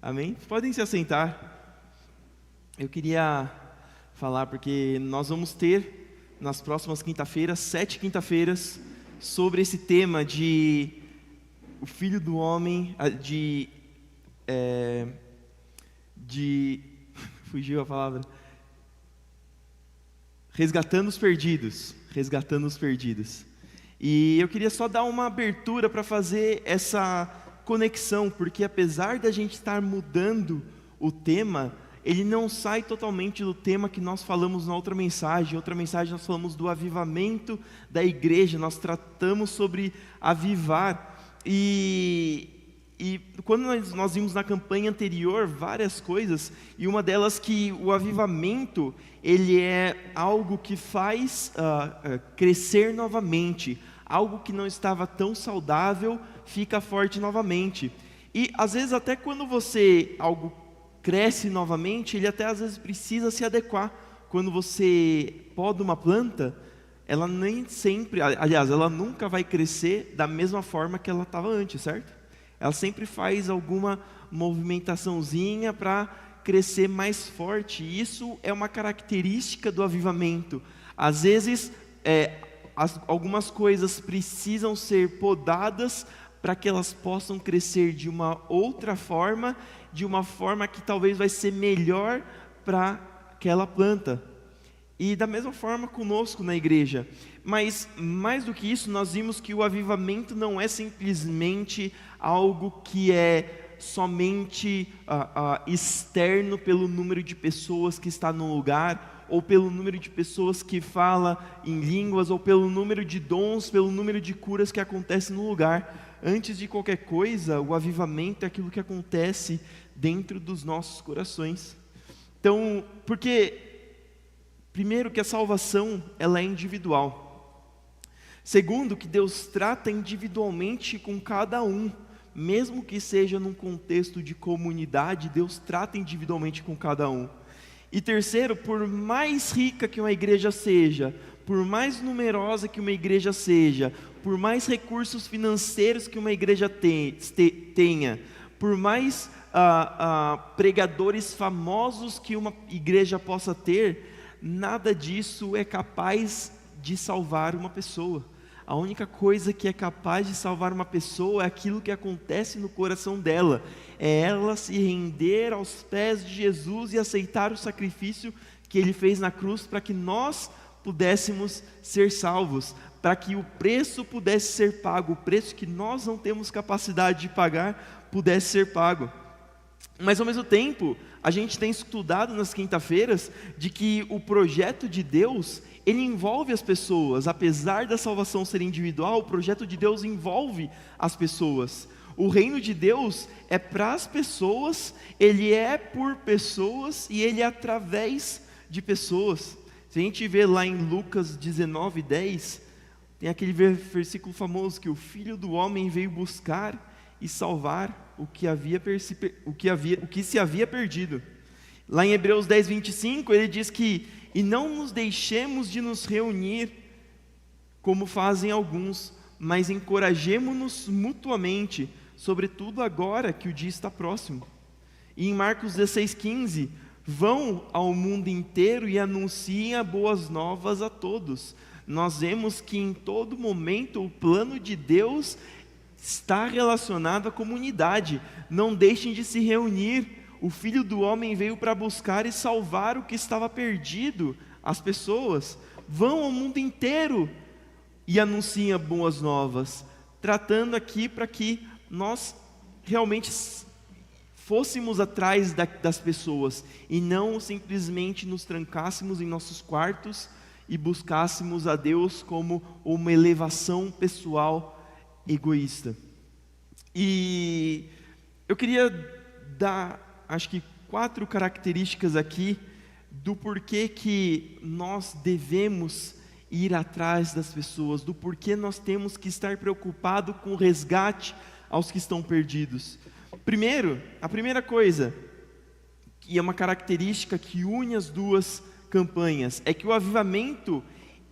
Amém? Podem se assentar. Eu queria falar porque nós vamos ter nas próximas quinta-feiras, 7 quinta-feiras, sobre esse tema de o Filho do Homem, fugiu a palavra, resgatando os perdidos. E eu queria só dar uma abertura para fazer essa conexão, porque apesar da gente estar mudando o tema, ele não sai totalmente do tema que nós falamos na outra mensagem. Outra mensagem nós falamos do avivamento da igreja, nós tratamos sobre avivar. E quando nós vimos na campanha anterior várias coisas, e uma delas que o avivamento, ele é algo que faz crescer novamente. Algo que não estava tão saudável fica forte novamente. E às vezes até quando algo cresce novamente, ele até às vezes precisa se adequar. Quando você poda uma planta, ela nem sempre, aliás, ela nunca vai crescer da mesma forma que ela estava antes, certo? Ela sempre faz alguma movimentaçãozinha para crescer mais forte. E isso é uma característica do avivamento. Às vezes, algumas coisas precisam ser podadas para que elas possam crescer de uma outra forma, de uma forma que talvez vai ser melhor para aquela planta. E da mesma forma conosco na igreja. Mas mais do que isso, nós vimos que o avivamento não é simplesmente algo que é somente externo pelo número de pessoas que está no lugar, ou pelo número de pessoas que fala em línguas, ou pelo número de dons, pelo número de curas que acontece no lugar. Antes de qualquer coisa, o avivamento é aquilo que acontece dentro dos nossos corações. Então, porque primeiro que a salvação ela é individual. Segundo, que Deus trata individualmente com cada um, mesmo que seja num contexto de comunidade, Deus trata individualmente com cada um. E terceiro, por mais rica que uma igreja seja, por mais numerosa que uma igreja seja, por mais recursos financeiros que uma igreja tenha, por mais pregadores famosos que uma igreja possa ter, nada disso é capaz de salvar uma pessoa. A única coisa que é capaz de salvar uma pessoa é aquilo que acontece no coração dela. É ela se render aos pés de Jesus e aceitar o sacrifício que Ele fez na cruz para que nós pudéssemos ser salvos, para que o preço pudesse ser pago, o preço que nós não temos capacidade de pagar pudesse ser pago. Mas ao mesmo tempo, a gente tem estudado nas quinta-feiras de que o projeto de Deus, ele envolve as pessoas. Apesar da salvação ser individual, o projeto de Deus envolve as pessoas. O reino de Deus é para as pessoas, ele é por pessoas e ele é através de pessoas. Se a gente vê lá em Lucas 19:10, tem aquele versículo famoso que o Filho do Homem veio buscar e salvar o que se havia perdido. Lá em Hebreus 10:25, ele diz que e não nos deixemos de nos reunir como fazem alguns, mas encorajemo-nos mutuamente, sobretudo agora que o dia está próximo. E em Marcos 16:15, vão ao mundo inteiro e anunciem as boas novas a todos. Nós vemos que em todo momento o plano de Deus está relacionado à comunidade. Não deixem de se reunir. O Filho do Homem veio para buscar e salvar o que estava perdido, as pessoas. Vão ao mundo inteiro e anunciem boas novas, tratando aqui para que nós realmente fôssemos atrás das pessoas e não simplesmente nos trancássemos em nossos quartos e buscássemos a Deus como uma elevação pessoal egoísta. E eu queria dar, acho que 4 características aqui do porquê que nós devemos ir atrás das pessoas, do porquê nós temos que estar preocupados com o resgate aos que estão perdidos. Primeiro, a primeira coisa, que é uma característica que une as duas campanhas, é que o avivamento,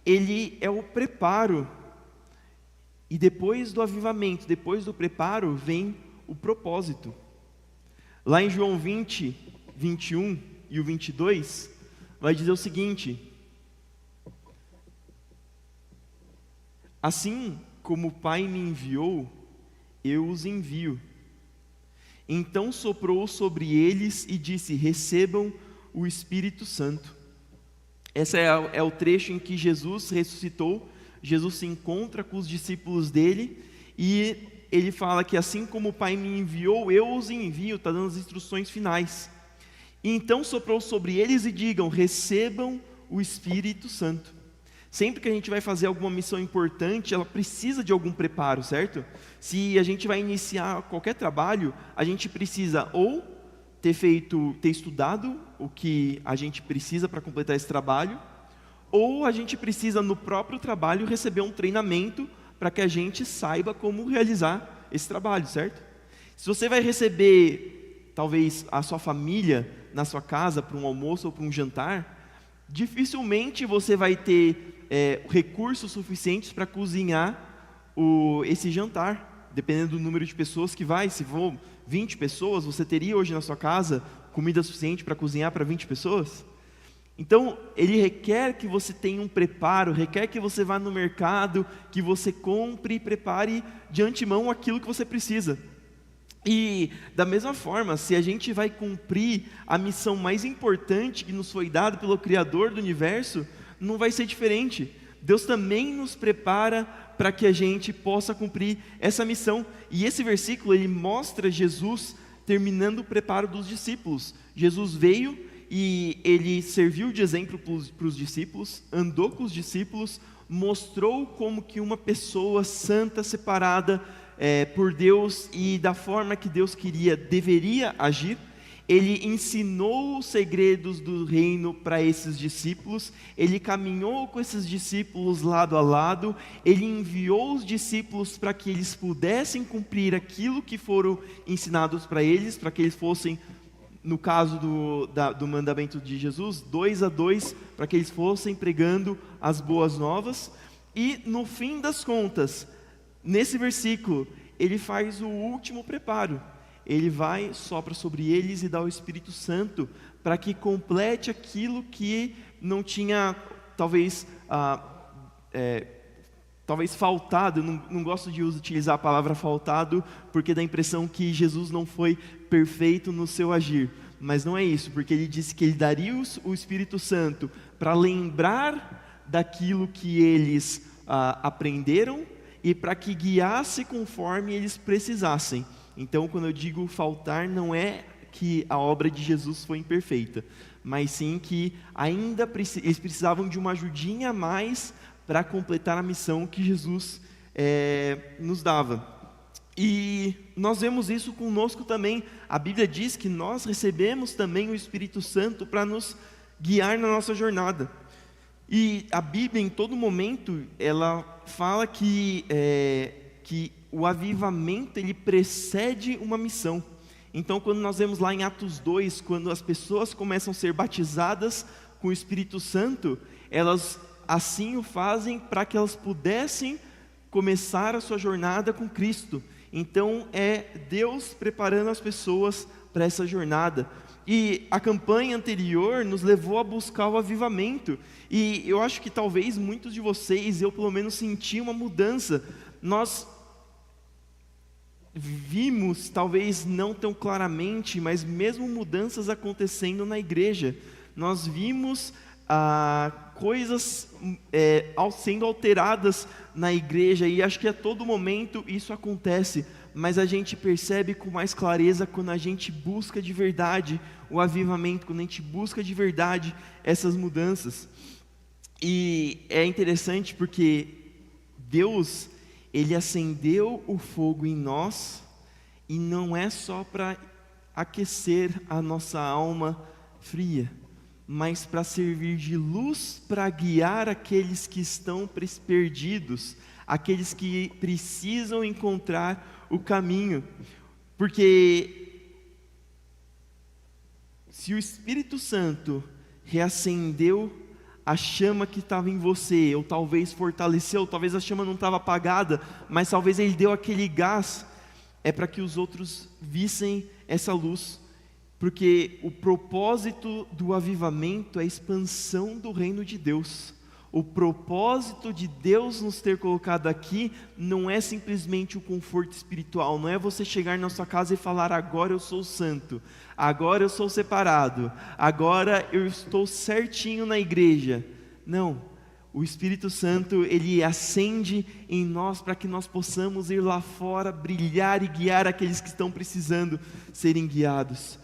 ele é o preparo. E depois do avivamento, depois do preparo, vem o propósito. Lá em João 20, 21 e o 22, vai dizer o seguinte: assim como o Pai me enviou, eu os envio. Então soprou sobre eles e disse: recebam o Espírito Santo. Esse é o trecho em que Jesus ressuscitou. Jesus se encontra com os discípulos dele e ele fala que assim como o Pai me enviou, eu os envio, está dando as instruções finais. E então soprou sobre eles e digam: recebam o Espírito Santo. Sempre que a gente vai fazer alguma missão importante, ela precisa de algum preparo, certo? Se a gente vai iniciar qualquer trabalho, a gente precisa ou ter estudado o que a gente precisa para completar esse trabalho, ou a gente precisa no próprio trabalho receber um treinamento para que a gente saiba como realizar esse trabalho, certo? Se você vai receber talvez a sua família na sua casa para um almoço ou para um jantar, dificilmente você vai ter recursos suficientes para cozinhar esse jantar, dependendo do número de pessoas que vai. Se for 20 pessoas, você teria hoje na sua casa comida suficiente para cozinhar para 20 pessoas? Então, ele requer que você tenha um preparo, requer que você vá no mercado, que você compre e prepare de antemão aquilo que você precisa. E, da mesma forma, se a gente vai cumprir a missão mais importante que nos foi dada pelo Criador do Universo, não vai ser diferente. Deus também nos prepara para que a gente possa cumprir essa missão. E esse versículo, ele mostra Jesus terminando o preparo dos discípulos. Jesus veio e ele serviu de exemplo para os discípulos, andou com os discípulos, mostrou como que uma pessoa santa, separada por Deus e da forma que Deus deveria agir. Ele ensinou os segredos do reino para esses discípulos, ele caminhou com esses discípulos lado a lado, ele enviou os discípulos para que eles pudessem cumprir aquilo que foram ensinados para eles, para que eles fossem, no caso do mandamento de Jesus, 2 a 2, para que eles fossem pregando as boas novas. E no fim das contas, nesse versículo, ele faz o último preparo. Ele vai, sopra sobre eles e dá o Espírito Santo para que complete aquilo que não tinha, talvez faltado. Eu não gosto de utilizar a palavra faltado, porque dá a impressão que Jesus não foi perfeito no seu agir. Mas não é isso, porque ele disse que ele daria o Espírito Santo para lembrar daquilo que eles aprenderam e para que guiasse conforme eles precisassem. Então, quando eu digo faltar, não é que a obra de Jesus foi imperfeita, mas sim que ainda eles precisavam de uma ajudinha a mais para completar a missão que Jesus nos dava. E nós vemos isso conosco também. A Bíblia diz que nós recebemos também o Espírito Santo para nos guiar na nossa jornada. E a Bíblia, em todo momento, ela fala que o avivamento, ele precede uma missão. Então, quando nós vemos lá em Atos 2, quando as pessoas começam a ser batizadas com o Espírito Santo, elas assim o fazem para que elas pudessem começar a sua jornada com Cristo. Então, é Deus preparando as pessoas para essa jornada. E a campanha anterior nos levou a buscar o avivamento. E eu acho que talvez muitos de vocês, eu pelo menos senti uma mudança. Nós vimos, talvez não tão claramente, mas mesmo mudanças acontecendo na igreja. Nós vimos coisas sendo alteradas na igreja, e acho que a todo momento isso acontece, mas a gente percebe com mais clareza quando a gente busca de verdade o avivamento, quando a gente busca de verdade essas mudanças. E é interessante porque Deus, Ele acendeu o fogo em nós, e não é só para aquecer a nossa alma fria, mas para servir de luz para guiar aqueles que estão perdidos, aqueles que precisam encontrar o caminho. Porque se o Espírito Santo reacendeu a chama que estava em você, ou talvez fortaleceu, talvez a chama não estava apagada, mas talvez ele deu aquele gás, é para que os outros vissem essa luz. Porque o propósito do avivamento é a expansão do reino de Deus. O propósito de Deus nos ter colocado aqui não é simplesmente o conforto espiritual, não é você chegar na sua casa e falar: agora eu sou santo, agora eu sou separado, agora eu estou certinho na igreja. Não, o Espírito Santo, ele acende em nós para que nós possamos ir lá fora, brilhar e guiar aqueles que estão precisando serem guiados.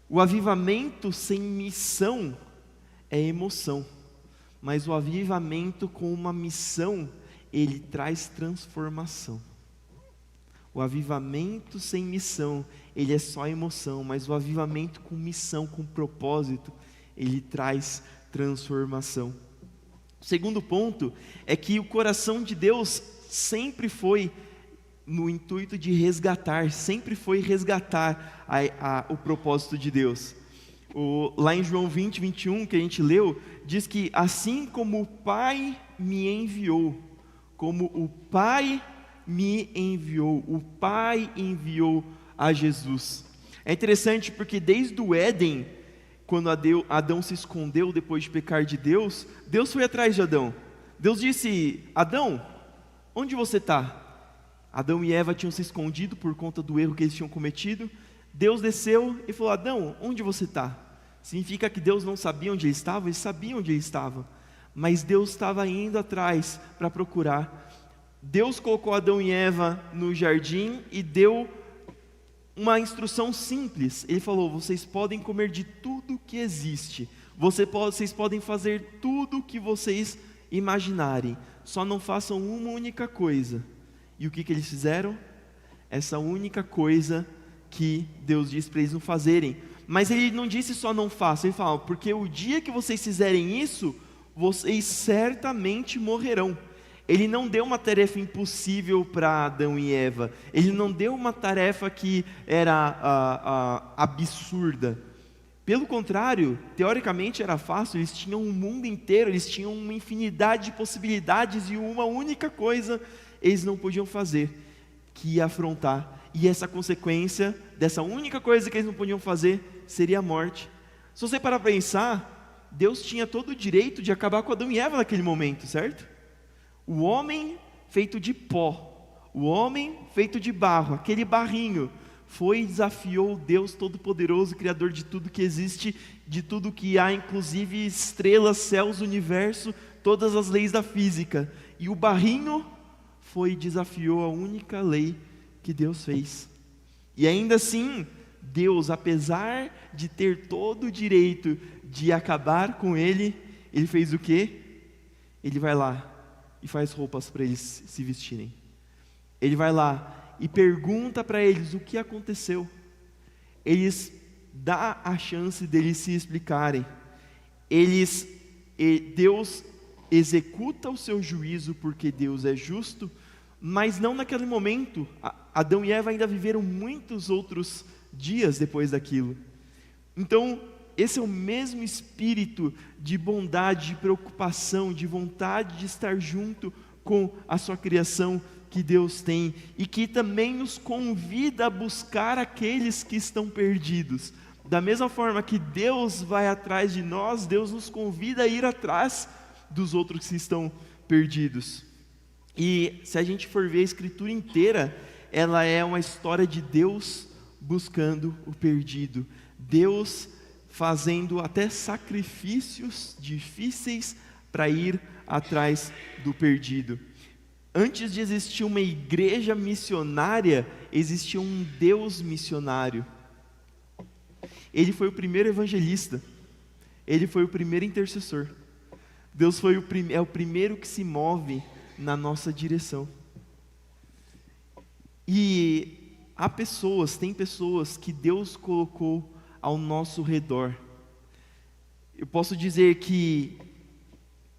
O avivamento sem missão é emoção. Mas o avivamento com uma missão, ele traz transformação. O avivamento sem missão, ele é só emoção, mas o avivamento com missão, com propósito, ele traz transformação. O segundo ponto é que o coração de Deus sempre foi no intuito de resgatar, sempre foi resgatar o propósito de Deus. Lá em João 20, 21, que a gente leu, diz que assim como o Pai me enviou, o Pai enviou a Jesus. É interessante porque desde o Éden, quando Adão se escondeu depois de pecar de Deus, Deus foi atrás de Adão. Deus disse: Adão, onde você está? Adão e Eva tinham se escondido por conta do erro que eles tinham cometido. Deus desceu e falou: Adão, onde você está? Significa que Deus não sabia onde ele estava? Ele sabia onde ele estava, mas Deus estava indo atrás para procurar. Deus colocou Adão e Eva no jardim e deu uma instrução simples. Ele falou: vocês podem comer de tudo que existe, vocês podem fazer tudo o que vocês imaginarem, só não façam uma única coisa. E o que eles fizeram? Essa única coisa que Deus disse para eles não fazerem. Mas ele não disse só não façam, ele falou: porque o dia que vocês fizerem isso, vocês certamente morrerão. Ele não deu uma tarefa impossível para Adão e Eva, ele não deu uma tarefa que era absurda. Pelo contrário, teoricamente era fácil, eles tinham um mundo inteiro, eles tinham uma infinidade de possibilidades e uma única coisa eles não podiam fazer, que ia afrontar. E essa consequência dessa única coisa que eles não podiam fazer seria a morte. Se você parar para pensar, Deus tinha todo o direito de acabar com Adão e Eva naquele momento, certo? O homem feito de pó, o homem feito de barro, aquele barrinho, foi e desafiou o Deus Todo-Poderoso, Criador de tudo que existe, de tudo que há, inclusive estrelas, céus, universo, todas as leis da física. E o barrinho foi e desafiou a única lei que Deus fez. E ainda assim, Deus, apesar de ter todo o direito de acabar com ele fez o quê? Ele vai lá e faz roupas para eles se vestirem. Ele vai lá e pergunta para eles o que aconteceu. Eles dá a chance deles se explicarem. Deus executa o seu juízo porque Deus é justo, mas não naquele momento. Adão e Eva ainda viveram muitos outros dias depois daquilo. Então, esse é o mesmo espírito de bondade, de preocupação, de vontade de estar junto com a sua criação que Deus tem, e que também nos convida a buscar aqueles que estão perdidos. Da mesma forma que Deus vai atrás de nós, Deus nos convida a ir atrás dos outros que estão perdidos. E se a gente for ver a Escritura inteira, ela é uma história de Deus buscando o perdido, Deus fazendo até sacrifícios difíceis para ir atrás do perdido. Antes de existir uma igreja missionária, existia um Deus missionário. Ele foi o primeiro evangelista, ele foi o primeiro intercessor. Deus é o primeiro que se move na nossa direção. E tem pessoas que Deus colocou ao nosso redor. Eu posso dizer que,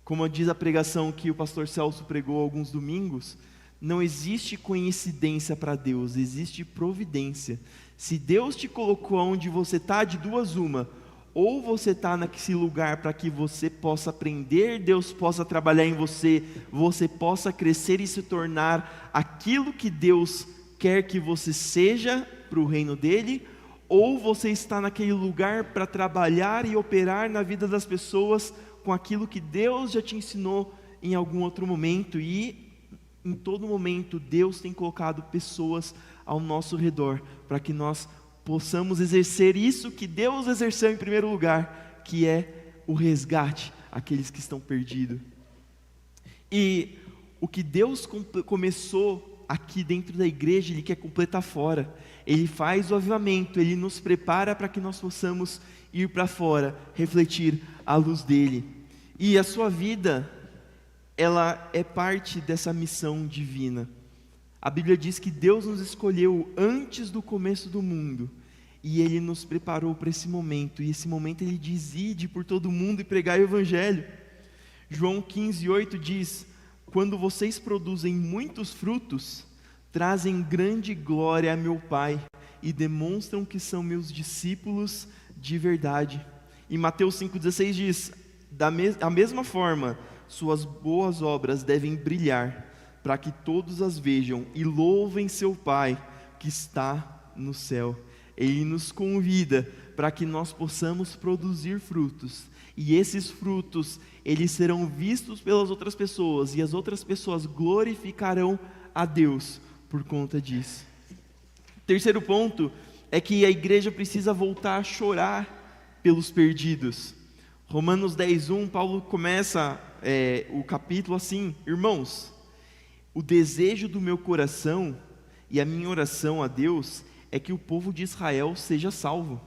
como diz a pregação que o pastor Celso pregou alguns domingos, não existe coincidência para Deus, existe providência. Se Deus te colocou onde você está, de duas uma: ou você está nesse lugar para que você possa aprender, Deus possa trabalhar em você, você possa crescer e se tornar aquilo que Deus quer que você seja para o reino dele, ou você está naquele lugar para trabalhar e operar na vida das pessoas com aquilo que Deus já te ensinou em algum outro momento, e em todo momento Deus tem colocado pessoas ao nosso redor, para que nós possamos exercer isso que Deus exerceu em primeiro lugar, que é o resgate àqueles que estão perdidos. E o que Deus começou aqui dentro da igreja, Ele quer completar fora. Ele faz o avivamento, Ele nos prepara para que nós possamos ir para fora, refletir a luz dEle. E a sua vida, ela é parte dessa missão divina. A Bíblia diz que Deus nos escolheu antes do começo do mundo, e Ele nos preparou para esse momento, e esse momento Ele diz: ide por todo mundo e pregai o Evangelho. João 15:8 diz: quando vocês produzem muitos frutos, trazem grande glória a meu Pai, e demonstram que são meus discípulos de verdade. E Mateus 5,16 diz: da mesma forma, suas boas obras devem brilhar, para que todos as vejam e louvem seu Pai que está no céu. Ele nos convida para que nós possamos produzir frutos, e esses frutos, eles serão vistos pelas outras pessoas, e as outras pessoas glorificarão a Deus por conta disso. Terceiro ponto é que a igreja precisa voltar a chorar pelos perdidos. Romanos 10:1, Paulo começa o capítulo assim: irmãos, o desejo do meu coração e a minha oração a Deus é que o povo de Israel seja salvo.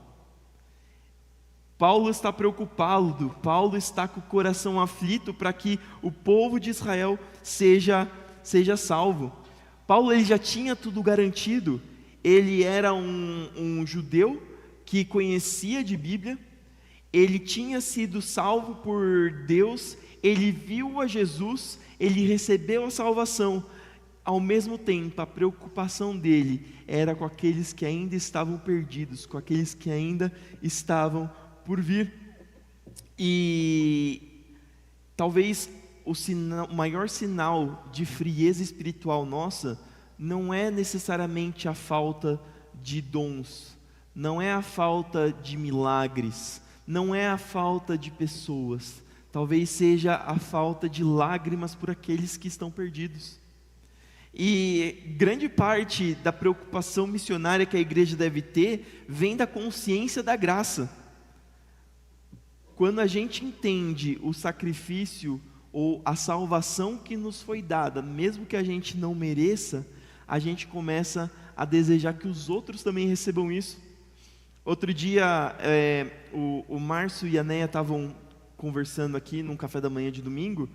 Paulo está preocupado, Paulo está com o coração aflito para que o povo de Israel seja salvo. Paulo, ele já tinha tudo garantido. Ele era um judeu que conhecia de Bíblia, ele tinha sido salvo por Deus, ele viu a Jesus, ele recebeu a salvação. Ao mesmo tempo, a preocupação dele era com aqueles que ainda estavam perdidos, com aqueles que ainda estavam por vir. E talvez o maior sinal de frieza espiritual nossa não é necessariamente a falta de dons, não é a falta de milagres, não é a falta de pessoas, talvez seja a falta de lágrimas por aqueles que estão perdidos. E grande parte da preocupação missionária que a igreja deve ter vem da consciência da graça. Quando a gente entende o sacrifício ou a salvação que nos foi dada, mesmo que a gente não mereça, a gente começa a desejar que os outros também recebam isso. Outro dia, o Márcio e a Neia estavam conversando aqui num café da manhã de domingo,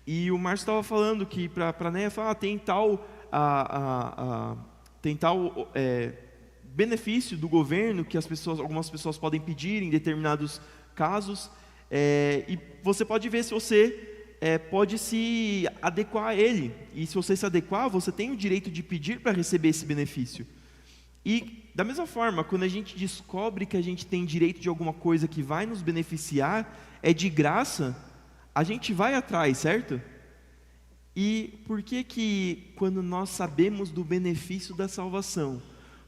e o Márcio estava falando que para a Neia falar, tem tal benefício do governo que algumas pessoas podem pedir em determinados casos, e você pode ver se você pode se adequar a ele, e se você se adequar, você tem o direito de pedir para receber esse benefício. E da mesma forma, quando a gente descobre que a gente tem direito de alguma coisa que vai nos beneficiar, é de graça, a gente vai atrás, certo? E por que quando nós sabemos do benefício da salvação,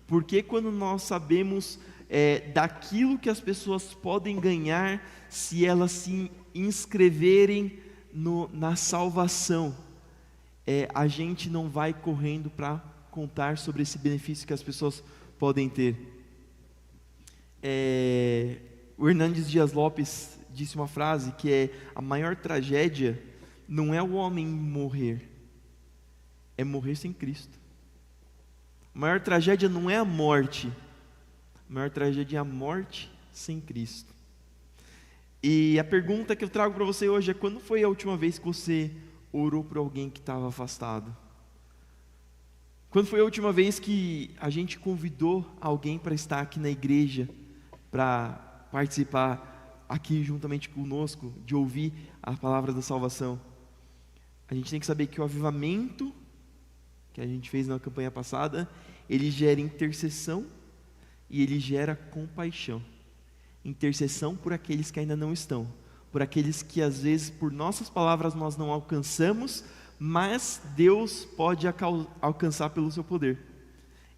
por que quando nós sabemos daquilo que as pessoas podem ganhar se elas se inscreverem na salvação, a gente não vai correndo para contar sobre esse benefício que as pessoas podem ter? O Hernandes Dias Lopes disse uma frase que é: a maior tragédia não é o homem morrer, é morrer sem Cristo. A maior tragédia não é a morte, a maior tragédia é a morte sem Cristo. E a pergunta que eu trago para você hoje é: quando foi a última vez que você orou por alguém que estava afastado? Quando foi a última vez que a gente convidou alguém para estar aqui na igreja, para participar aqui juntamente conosco, de ouvir a palavra da salvação? A gente tem que saber que o avivamento que a gente fez na campanha passada, ele gera intercessão e ele gera compaixão. Intercessão por aqueles que ainda não estão, por aqueles que às vezes por nossas palavras nós não alcançamos, mas Deus pode alcançar pelo seu poder.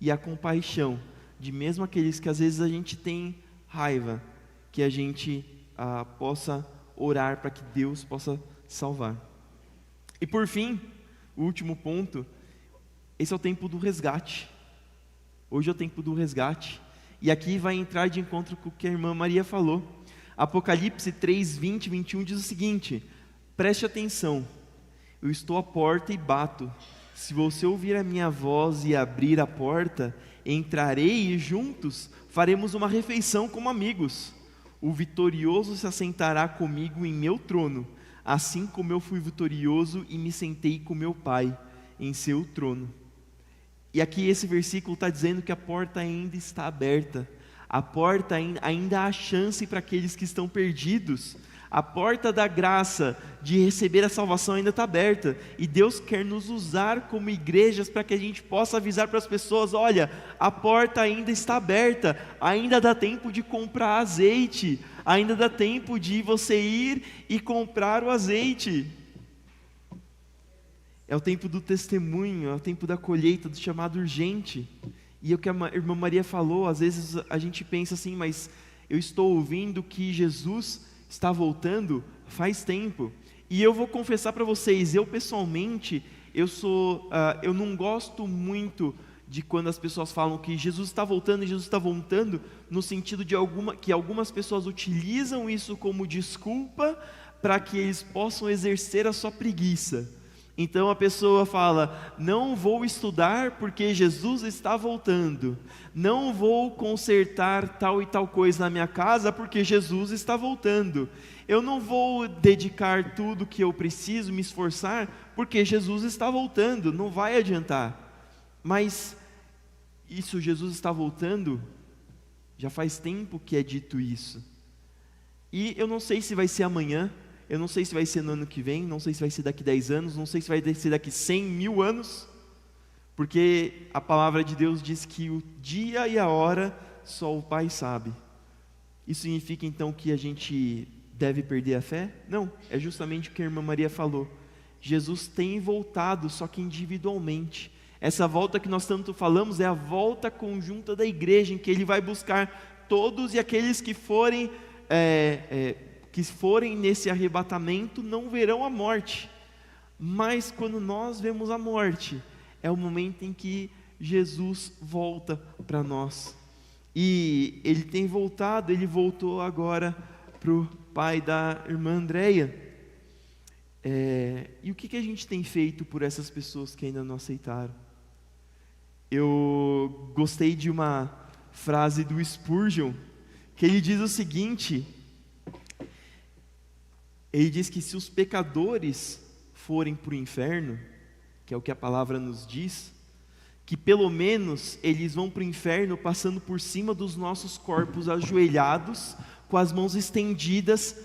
E a compaixão de mesmo aqueles que às vezes a gente tem raiva, que a gente possa orar para que Deus possa salvar. E por fim, o último ponto, esse é o tempo do resgate. Hoje é o tempo do resgate. E aqui vai entrar de encontro com o que a irmã Maria falou. Apocalipse 3, 20 e 21 diz o seguinte: preste atenção, eu estou à porta e bato. Se você ouvir a minha voz e abrir a porta, entrarei e juntos faremos uma refeição como amigos. O vitorioso se assentará comigo em meu trono, assim como eu fui vitorioso e me sentei com meu Pai em seu trono. E aqui esse versículo está dizendo que a porta ainda está aberta. A porta ainda há chance para aqueles que estão perdidos. A porta da graça de receber a salvação ainda está aberta. E Deus quer nos usar como igrejas para que a gente possa avisar para as pessoas: olha, a porta ainda está aberta, ainda dá tempo de comprar azeite, ainda dá tempo de você ir e comprar o azeite. É o tempo do testemunho, é o tempo da colheita, do chamado urgente. E é o que a irmã Maria falou, às vezes a gente pensa assim, mas eu estou ouvindo que Jesus está voltando faz tempo. E eu vou confessar para vocês, eu pessoalmente, eu não gosto muito de quando as pessoas falam que Jesus está voltando, no sentido de que algumas pessoas utilizam isso como desculpa para que eles possam exercer a sua preguiça. Então a pessoa fala: não vou estudar porque Jesus está voltando, não vou consertar tal e tal coisa na minha casa porque Jesus está voltando, eu não vou dedicar tudo que eu preciso, me esforçar porque Jesus está voltando, não vai adiantar. Mas isso, Jesus está voltando, já faz tempo que é dito isso, e eu não sei se vai ser amanhã, eu não sei se vai ser no ano que vem, não sei se vai ser daqui 10 anos, não sei se vai ser daqui 100 mil anos, porque a palavra de Deus diz que o dia e a hora só o Pai sabe. Isso significa então que a gente deve perder a fé? Não, é justamente o que a irmã Maria falou. Jesus tem voltado, só que individualmente. Essa volta que nós tanto falamos é a volta conjunta da igreja, em que Ele vai buscar todos, e aqueles que forem nesse arrebatamento não verão a morte. Mas quando nós vemos a morte, é o momento em que Jesus volta para nós. E Ele tem voltado, Ele voltou agora para o pai da irmã Andréia. E o que a gente tem feito por essas pessoas que ainda não aceitaram? Eu gostei de uma frase do Spurgeon, que ele diz o seguinte: ele diz que se os pecadores forem para o inferno, que é o que a palavra nos diz, que pelo menos eles vão para o inferno passando por cima dos nossos corpos ajoelhados, com as mãos estendidas,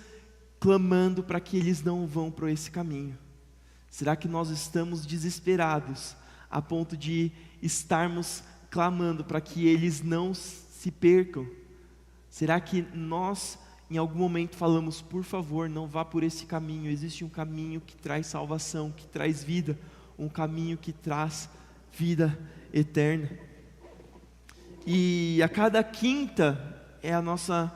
clamando para que eles não vão por esse caminho. Será que nós estamos desesperados a ponto de estarmos clamando para que eles não se percam? Será que nós em algum momento falamos: por favor, não vá por esse caminho, existe um caminho que traz salvação, que traz vida, um caminho que traz vida eterna? E a cada quinta é a nossa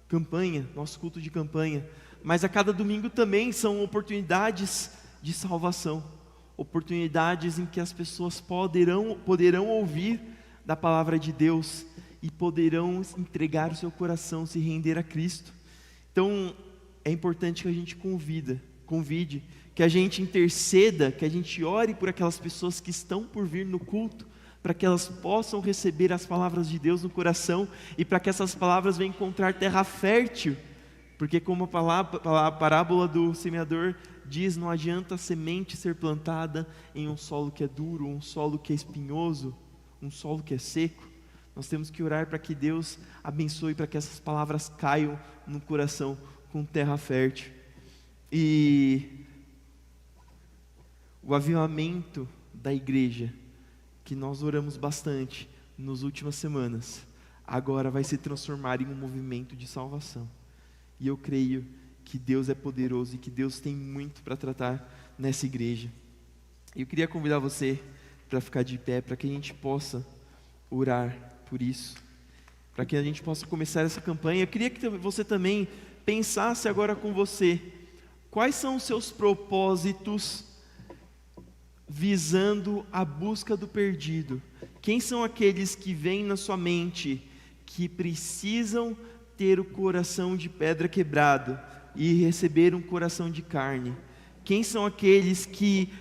campanha, nosso culto de campanha, mas a cada domingo também são oportunidades de salvação, oportunidades em que as pessoas poderão ouvir da palavra de Deus e poderão entregar o seu coração, se render a Cristo. Então é importante que a gente convide, que a gente interceda, que a gente ore por aquelas pessoas que estão por vir no culto, para que elas possam receber as palavras de Deus no coração, e para que essas palavras venham encontrar terra fértil, porque como a parábola do semeador diz, não adianta a semente ser plantada em um solo que é duro, um solo que é espinhoso, um solo que é seco. Nós temos que orar para que Deus abençoe, para que essas palavras caiam no coração com terra fértil. E o avivamento da igreja, que nós oramos bastante nas últimas semanas, agora vai se transformar em um movimento de salvação. E eu creio que Deus é poderoso e que Deus tem muito para tratar nessa igreja. Eu queria convidar você para ficar de pé, para que a gente possa orar por isso, para que a gente possa começar essa campanha. Eu queria que você também pensasse agora com você, quais são os seus propósitos visando a busca do perdido? Quem são aqueles que vêm na sua mente, que precisam ter o coração de pedra quebrado e receber um coração de carne? Quem são aqueles que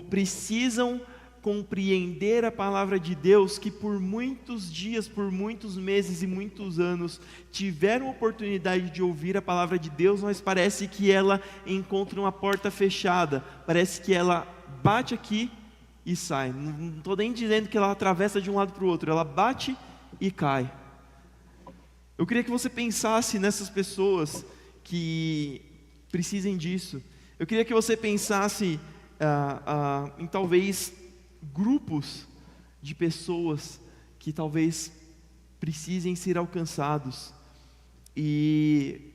precisam compreender a palavra de Deus, que por muitos dias, por muitos meses e muitos anos tiveram a oportunidade de ouvir a palavra de Deus, mas parece que ela encontra uma porta fechada, parece que ela bate aqui e sai. Não estou nem dizendo que ela atravessa de um lado para o outro, ela bate e cai. Eu queria que você pensasse nessas pessoas que precisem disso. Eu queria que você pensasse em talvez grupos de pessoas que talvez precisem ser alcançados. E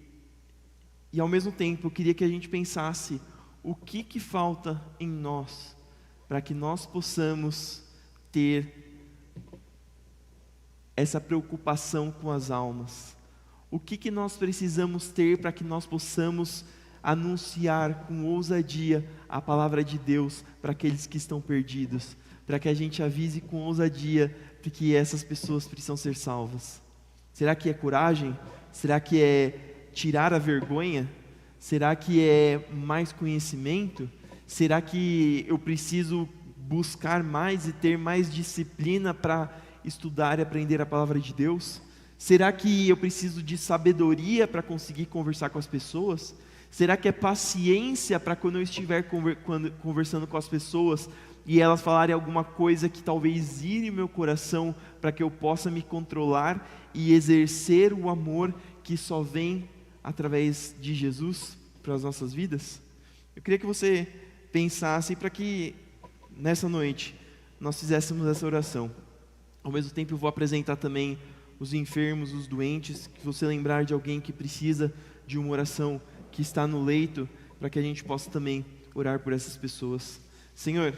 ao mesmo tempo, eu queria que a gente pensasse o que falta em nós para que nós possamos ter essa preocupação com as almas. O que nós precisamos ter para que nós possamos anunciar com ousadia a palavra de Deus para aqueles que estão perdidos, para que a gente avise com ousadia que essas pessoas precisam ser salvas. Será que é coragem? Será que é tirar a vergonha? Será que é mais conhecimento? Será que eu preciso buscar mais e ter mais disciplina para estudar e aprender a palavra de Deus? Será que eu preciso de sabedoria para conseguir conversar com as pessoas? Será que é paciência para quando eu estiver conversando com as pessoas e elas falarem alguma coisa que talvez ire meu coração, para que eu possa me controlar e exercer o amor que só vem através de Jesus para as nossas vidas? Eu queria que você pensasse para que nessa noite nós fizéssemos essa oração. Ao mesmo tempo eu vou apresentar também os enfermos, os doentes, que você lembrar de alguém que precisa de uma oração, que está no leito, para que a gente possa também orar por essas pessoas. Senhor,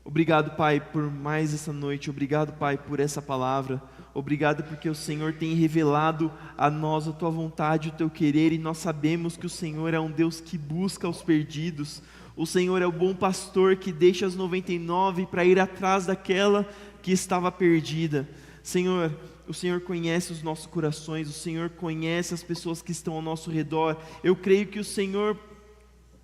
obrigado, Pai, por mais essa noite. Obrigado, Pai, por essa palavra. Obrigado porque o Senhor tem revelado a nós a Tua vontade, o Teu querer, e nós sabemos que o Senhor é um Deus que busca os perdidos. O Senhor é o bom pastor que deixa as 99 para ir atrás daquela que estava perdida. Senhor, o Senhor conhece os nossos corações, o Senhor conhece as pessoas que estão ao nosso redor. Eu creio que o Senhor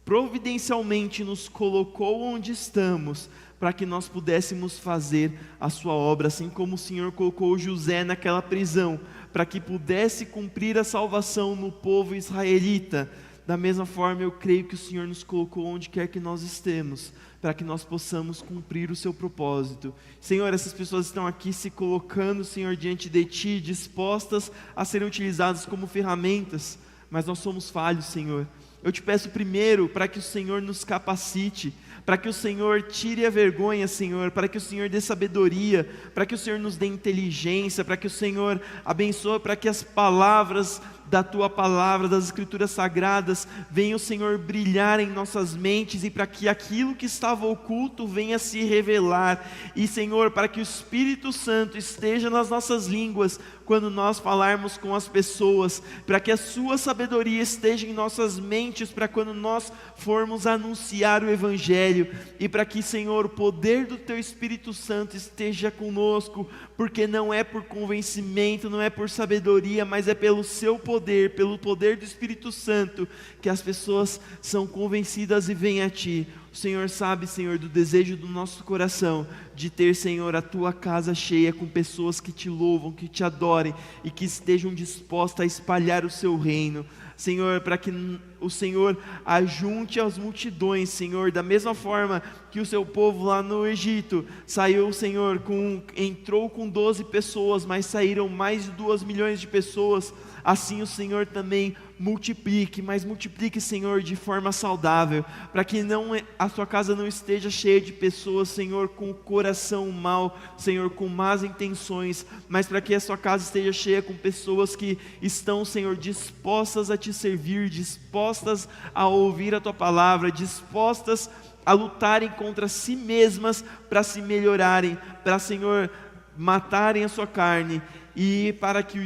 providencialmente nos colocou onde estamos, para que nós pudéssemos fazer a sua obra, assim como o Senhor colocou José naquela prisão, para que pudesse cumprir a salvação no povo israelita. Da mesma forma, eu creio que o Senhor nos colocou onde quer que nós estemos, para que nós possamos cumprir o seu propósito. Senhor, essas pessoas estão aqui se colocando, Senhor, diante de Ti, dispostas a serem utilizadas como ferramentas, mas nós somos falhos, Senhor. Eu te peço primeiro para que o Senhor nos capacite, para que o Senhor tire a vergonha, Senhor, para que o Senhor dê sabedoria, para que o Senhor nos dê inteligência, para que o Senhor abençoe, para que as palavras da Tua palavra, das Escrituras Sagradas, venham, Senhor, brilhar em nossas mentes, e para que aquilo que estava oculto venha se revelar, e Senhor, para que o Espírito Santo esteja nas nossas línguas, quando nós falarmos com as pessoas, para que a Sua sabedoria esteja em nossas mentes, para quando nós formos anunciar o Evangelho, e para que, Senhor, o poder do Teu Espírito Santo esteja conosco, porque não é por convencimento, não é por sabedoria, mas é pelo Seu poder, pelo poder do Espírito Santo, que as pessoas são convencidas e vêm a Ti. O Senhor sabe, Senhor, do desejo do nosso coração, de ter, Senhor, a Tua casa cheia com pessoas que Te louvam, que Te adorem, e que estejam dispostas a espalhar o Seu reino. Senhor, para que o Senhor ajunte as multidões, Senhor, da mesma forma que o Seu povo lá no Egito saiu, Senhor, entrou com 12 pessoas, mas saíram mais de 2 milhões de pessoas. Assim o Senhor também multiplique, mas multiplique, Senhor, de forma saudável, para que a Sua casa não esteja cheia de pessoas, Senhor, com o coração mau, Senhor, com más intenções, mas para que a Sua casa esteja cheia com pessoas que estão, Senhor, dispostas a Te servir, dispostas a ouvir a Tua palavra, dispostas a lutarem contra si mesmas para se melhorarem, para, Senhor, matarem a sua carne, e para que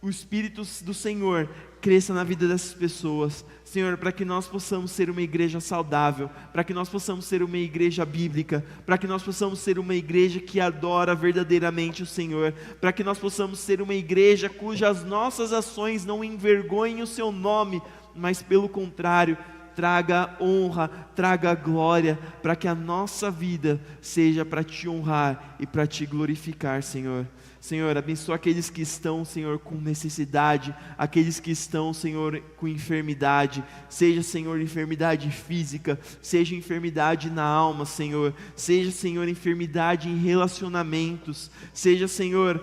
o Espírito do Senhor cresça na vida dessas pessoas, Senhor, para que nós possamos ser uma igreja saudável, para que nós possamos ser uma igreja bíblica, para que nós possamos ser uma igreja que adora verdadeiramente o Senhor, para que nós possamos ser uma igreja cujas nossas ações não envergonhem o seu nome, mas pelo contrário, traga honra, traga glória, para que a nossa vida seja para te honrar e para te glorificar, Senhor. Senhor, abençoa aqueles que estão, Senhor, com necessidade, aqueles que estão, Senhor, com enfermidade, seja, Senhor, enfermidade física, seja enfermidade na alma, Senhor, seja, Senhor, enfermidade em relacionamentos, seja, Senhor,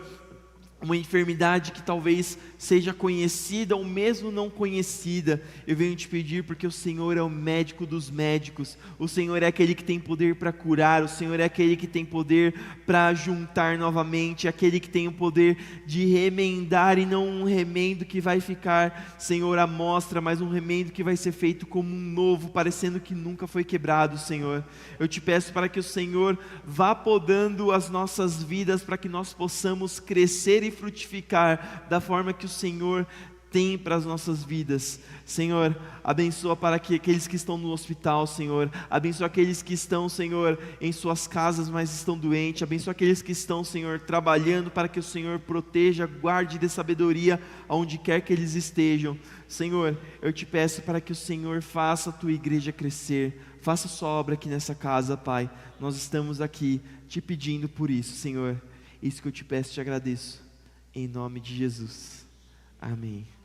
uma enfermidade que talvez seja conhecida ou mesmo não conhecida. Eu venho te pedir porque o Senhor é o médico dos médicos, o Senhor é aquele que tem poder para curar, o Senhor é aquele que tem poder para juntar novamente, aquele que tem o poder de remendar, e não um remendo que vai ficar, Senhor, à mostra, mas um remendo que vai ser feito como um novo, parecendo que nunca foi quebrado, Senhor. Eu te peço para que o Senhor vá podando as nossas vidas, para que nós possamos crescer e frutificar da forma que o Senhor tem para as nossas vidas. Senhor, abençoa para que aqueles que estão no hospital, Senhor, abençoa aqueles que estão, Senhor, em suas casas, mas estão doentes, abençoa aqueles que estão, Senhor, trabalhando, para que o Senhor proteja, guarde de sabedoria aonde quer que eles estejam. Senhor, eu te peço para que o Senhor faça a tua igreja crescer, faça a sua obra aqui nessa casa, Pai. Nós estamos aqui te pedindo por isso, Senhor. Isso que eu te peço e te agradeço. Em nome de Jesus. Amém.